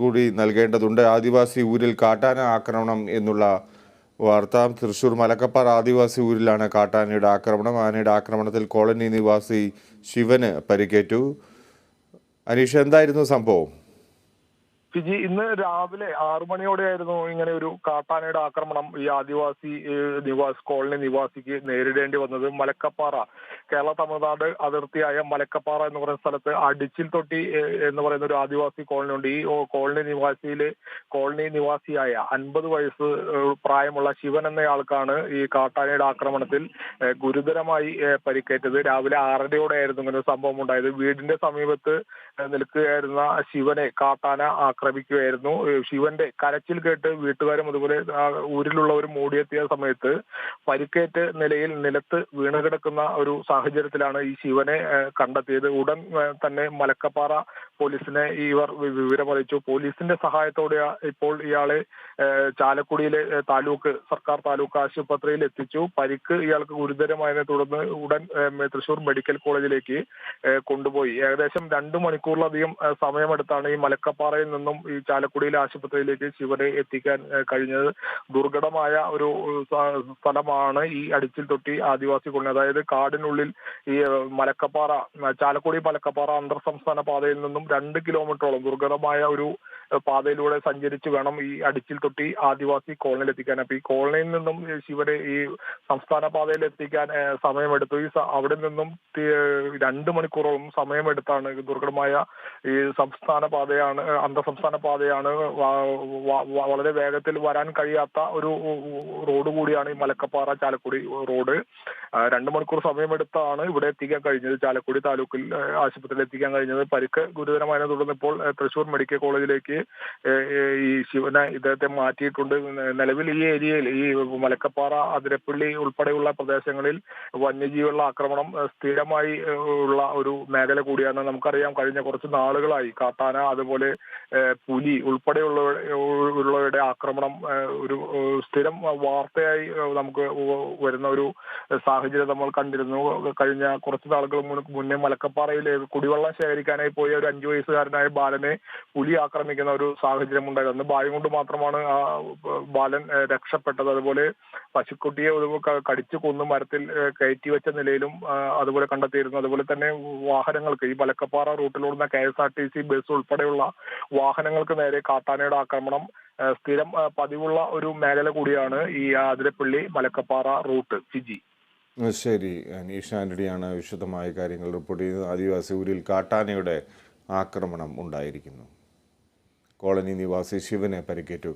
കൂടി നൽകേണ്ടതുണ്ട്. ആദിവാസി ഊരിൽ കാട്ടാന ആക്രമണം എന്നുള്ള വാർത്ത. തൃശൂർ മലക്കപ്പാറ ആദിവാസി ഊരിലാണ് കാട്ടാനയുടെ ആക്രമണം. ആനയുടെ ആക്രമണത്തിൽ കോളനി നിവാസി ശിവന് പരിക്കേറ്റു. അനീഷ്, എന്തായിരുന്നു സംഭവം? ഫിജി, ഇന്ന് രാവിലെ 6 മണിയോടെയായിരുന്നു ഇങ്ങനെ ഒരു കാട്ടാനയുടെ ആക്രമണം ഈ ആദിവാസി കോളനി നിവാസിക്ക് നേരിടേണ്ടി വന്നത്. മലക്കപ്പാറ, കേരള തമിഴ്നാട് അതിർത്തിയായ മലക്കപ്പാറ എന്ന് പറയുന്ന സ്ഥലത്ത് അടിച്ചിൽ തൊട്ടി എന്ന് പറയുന്ന ഒരു ആദിവാസി കോളനി ഉണ്ട്. ഈ കോളനി നിവാസിയായ 50 വയസ്സ് പ്രായമുള്ള ശിവൻ എന്നയാൾക്കാണ് ഈ കാട്ടാനയുടെ ആക്രമണത്തിൽ ഗുരുതരമായി പരിക്കേറ്റത്. രാവിലെ 6:30യോടെയായിരുന്നു ഇങ്ങനെ ഒരു സംഭവം ഉണ്ടായത്. വീടിന്റെ സമീപത്ത് നിൽക്കുകയായിരുന്ന ശിവനെ കാട്ടാന ആക്രമിക്കുകയായിരുന്നു. ശിവന്റെ കരച്ചിൽ കേട്ട് വീട്ടുകാരും അതുപോലെ ഊരിലുള്ളവരും ഓടിയെത്തിയ സമയത്ത് പരിക്കേറ്റ് നിലയിൽ നിലത്ത് വീണ് കിടക്കുന്ന ഒരു സാഹചര്യത്തിലാണ് ഈ ശിവനെ കണ്ടെത്തിയത്. ഉടൻ തന്നെ മലക്കപ്പാറ പോലീസിനെ ഇവർ വിവരമറിയിച്ചു. പോലീസിന്റെ സഹായത്തോടെ ഇപ്പോൾ ഇയാളെ ചാലക്കുടിയിലെ സർക്കാർ താലൂക്ക് ആശുപത്രിയിൽ എത്തിച്ചു. പരിക്ക് ഇയാൾക്ക് ഗുരുതരമായതിനെ തുടർന്ന് ഉടൻ തൃശൂർ മെഡിക്കൽ കോളേജിലേക്ക് കൊണ്ടുപോയി. ഏകദേശം 2 മണിക്കൂറിലധികം സമയമെടുത്താണ് ഈ മലക്കപ്പാറയിൽ നിന്നും ഈ ചാലക്കുടിയിലെ ആശുപത്രിയിലേക്ക് ശിവനെ എത്തിക്കാൻ കഴിഞ്ഞത്. ദുർഘടമായ ഒരു സ്ഥലമാണ് ഈ അടിച്ചിൽ തൊട്ടി ആദിവാസി കോളനി. അതായത് കാടിനുള്ളിൽ ഈ ചാലക്കുടി മലക്കപ്പാറ അന്തർ സംസ്ഥാന പാതയിൽ നിന്നും 2 കിലോമീറ്ററോളം ദുർഘടമായ ഒരു പാതയിലൂടെ സഞ്ചരിച്ച് വേണം ഈ അടിച്ചിൽ തൊട്ടി ആദിവാസി കോളനിയിൽ എത്തിക്കാൻ. അപ്പൊ ഈ കോളനിയിൽ നിന്നും ശിവനെ ഈ സംസ്ഥാന പാതയിൽ എത്തിക്കാൻ സമയമെടുത്തു. അവിടെ നിന്നും 2 മണിക്കൂറോളം സമയമെടുത്താണ് ദുർഘടമായ ഈ അന്തർ സംസ്ഥാന പാതയാണ്. വളരെ വേഗത്തിൽ വരാൻ കഴിയാത്ത ഒരു റോഡ് കൂടിയാണ് ഈ മലക്കപ്പാറ ചാലക്കുടി റോഡ്. 2 മണിക്കൂർ സമയമെടുത്താണ് ഇവിടെ എത്തിക്കാൻ കഴിഞ്ഞത്, ചാലക്കുടി താലൂക്കിൽ ആശുപത്രിയിൽ എത്തിക്കാൻ കഴിഞ്ഞത്. പരിക്ക് ഗുരുതരമായി തുടർന്ന് ഇപ്പോൾ തൃശൂർ മെഡിക്കൽ കോളേജിലേക്ക് ഈ ഇദ്ദേഹത്തെ മാറ്റിയിട്ടുണ്ട്. നിലവിൽ ഈ ഏരിയയിൽ, ഈ മലക്കപ്പാറ, അതിരപ്പള്ളി ഉൾപ്പെടെയുള്ള പ്രദേശങ്ങളിൽ വന്യജീവികളുടെ ആക്രമണം സ്ഥിരമായി ഉള്ള ഒരു മേഖല കൂടിയാണ്. നമുക്കറിയാം, കഴിഞ്ഞ കുറച്ച് നാളുകളായി കാട്ടാന, അതുപോലെ പുലി ഉൾപ്പെടെയുള്ളവരുടെ ആക്രമണം ഒരു സ്ഥിരം വാർത്തയായി നമുക്ക് വരുന്ന ഒരു സാഹചര്യം നമ്മൾ കണ്ടിരുന്നു. കഴിഞ്ഞ കുറച്ച് നാളുകൾ മുന്നേ മലക്കപ്പാറയിൽ കുടിവെള്ളം ശേഖരിക്കാനായി പോയ ഒരു 5 വയസ്സുകാരനായ ബാലനെ പുലി ആക്രമിക്കുന്ന ഒരു സാഹചര്യം ഉണ്ടായത്. അന്ന് ഭാഗ്യം കൊണ്ട് മാത്രമാണ് ആ ബാലൻ രക്ഷപ്പെട്ടത്. അതുപോലെ പശുക്കുട്ടിയെ കടിച്ചു കൊന്ന് മരത്തിൽ കയറ്റി വെച്ച നിലയിലും അതുപോലെ കണ്ടെത്തിയിരുന്നു. അതുപോലെ തന്നെ വാഹനങ്ങൾക്ക്, ഈ മലക്കപ്പാറ റൂട്ടിലോടുന്ന KSRTC ബസ് ഉൾപ്പെടെയുള്ള വാഹനങ്ങൾക്ക് നേരെ കാട്ടാനയുടെ ആക്രമണം സ്ഥിരം പതിവുള്ള ഒരു മേഖല കൂടിയാണ് ഈ അതിരപ്പള്ളി മലക്കപ്പാറ റൂട്ട്. ഫിജി. ശരി, അനീഷ് ആന്റണിയാണ് വിശദമായ കാര്യങ്ങൾ റിപ്പോർട്ട് ചെയ്യുന്നത്. ആദിവാസി ഊരിൽ കാട്ടാനയുടെ ആക്രമണം ഉണ്ടായിരിക്കുന്നു. കോളനി നിവാസി ശിവനെ പരിക്കേറ്റു.